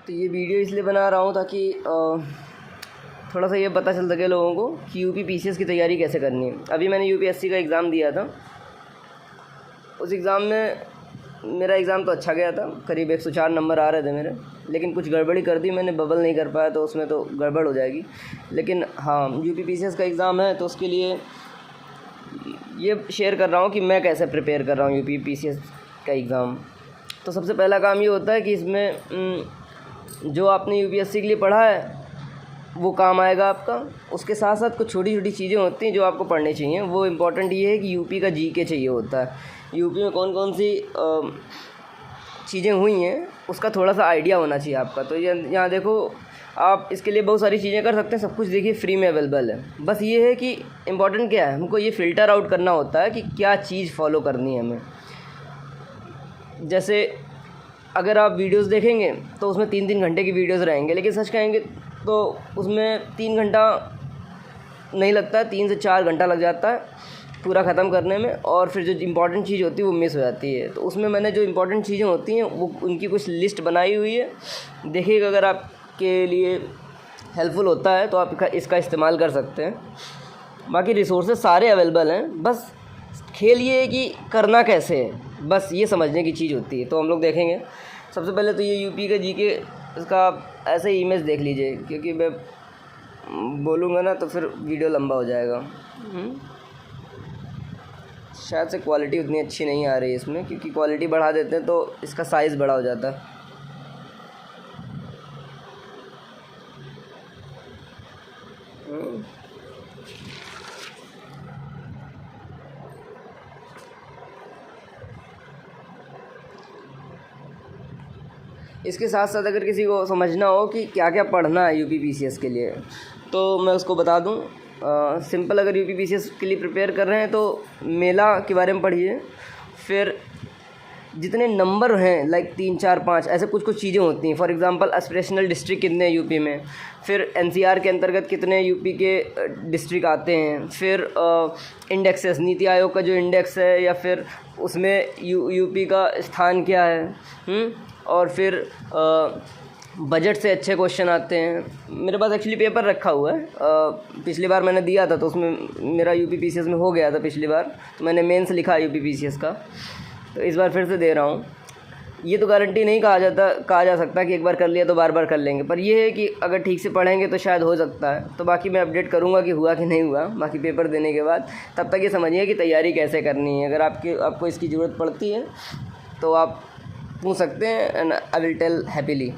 तो ये वीडियो इसलिए बना रहा हूँ ताकि थोड़ा सा ये पता चल सके लोगों को कि यूपी पीसीएस की तैयारी कैसे करनी है। अभी मैंने यूपीएससी का एग्ज़ाम दिया था। उस एग्ज़ाम में मेरा एग्ज़ाम तो अच्छा गया था, करीब 104 नंबर आ रहे थे मेरे, लेकिन कुछ गड़बड़ी कर दी मैंने, बबल नहीं कर पाया, तो उसमें तो गड़बड़ हो जाएगी। लेकिन हाँ, यूपी पीसीएस का एग्ज़ाम है तो उसके लिए ये शेयर कर रहा हूँ कि मैं कैसे प्रिपेयर कर रहा हूँ यूपी पीसीएस का एग्ज़ाम। तो सबसे पहला काम ये होता है कि इसमें जो आपने यूपीएससी के लिए पढ़ा है वो काम आएगा आपका। उसके साथ साथ कुछ छोटी छोटी चीज़ें होती हैं जो आपको पढ़नी चाहिए। वो इम्पोर्टेंट ये है कि यूपी का जीके चाहिए होता है। यूपी में कौन कौन सी चीज़ें हुई हैं उसका थोड़ा सा आइडिया होना चाहिए आपका। तो ये यहाँ देखो, आप इसके लिए बहुत सारी चीज़ें कर सकते हैं, सब कुछ देखिए फ्री में अवेलेबल है। बस ये है कि इम्पोर्टेंट क्या है, हमको ये फ़िल्टर आउट करना होता है कि क्या चीज़ फॉलो करनी है हमें। जैसे अगर आप वीडियोस देखेंगे तो उसमें 3-3 घंटे की वीडियोस रहेंगे, लेकिन सच कहेंगे तो उसमें 3 घंटा नहीं लगता है, 3 से 4 घंटा लग जाता है पूरा ख़त्म करने में, और फिर जो इम्पोर्टेंट चीज़ होती है वो मिस हो जाती है। तो उसमें मैंने जो इम्पोर्टेंट चीज़ें होती हैं वो उनकी कुछ लिस्ट बनाई हुई है। देखिएगा, अगर आपके लिए हेल्पफुल होता है तो आप इसका इस्तेमाल कर सकते हैं। बाकी रिसोर्सेज सारे अवेलेबल हैं, बस खेल ये है कि करना कैसे है, बस ये समझने की चीज़ होती है। तो हम लोग देखेंगे। सबसे पहले तो ये यूपी का जीके, इसका ऐसे ही इमेज देख लीजिए, क्योंकि मैं बोलूँगा ना तो फिर वीडियो लंबा हो जाएगा। शायद से क्वालिटी उतनी अच्छी नहीं आ रही है इसमें, क्योंकि क्वालिटी बढ़ा देते हैं तो इसका साइज़ बड़ा हो जाता है। इसके साथ साथ अगर किसी को समझना हो कि क्या क्या पढ़ना है यूपी पीसीएस के लिए, तो मैं उसको बता दूं। सिंपल, अगर यूपी पीसीएस के लिए प्रिपेयर कर रहे हैं तो मेला के बारे में पढ़िए। फिर जितने नंबर हैं, लाइक 3, 4, 5, ऐसे कुछ कुछ चीज़ें होती हैं। फॉर एग्जांपल एस्पिरेशनल डिस्ट्रिक्ट कितने हैं यूपी में, फिर एनसीआर के अंतर्गत कितने यूपी के डिस्ट्रिक्ट आते हैं, फिर इंडेक्सेस, नीति आयोग का जो इंडेक्स है या फिर उसमें यूपी का स्थान क्या है। और फिर बजट से अच्छे क्वेश्चन आते हैं। मेरे पास एक्चुअली पेपर रखा हुआ है, पिछली बार मैंने दिया था तो उसमें मेरा यूपी पीसीएस में हो गया था पिछली बार, तो मैंने मेंस लिखा यूपी पीसीएस का, तो इस बार फिर से दे रहा हूँ। ये तो गारंटी नहीं कहा जा सकता कि एक बार कर लिया तो बार बार कर लेंगे, पर ये है कि अगर ठीक से पढ़ेंगे तो शायद हो सकता है। तो बाकी मैं अपडेट करूँगा कि हुआ कि नहीं हुआ, बाकी पेपर देने के बाद। तब तक ये समझिए कि तैयारी कैसे करनी है। अगर आपको इसकी ज़रूरत पड़ती है तो आप पूछ सकते हैं, and I will tell happily.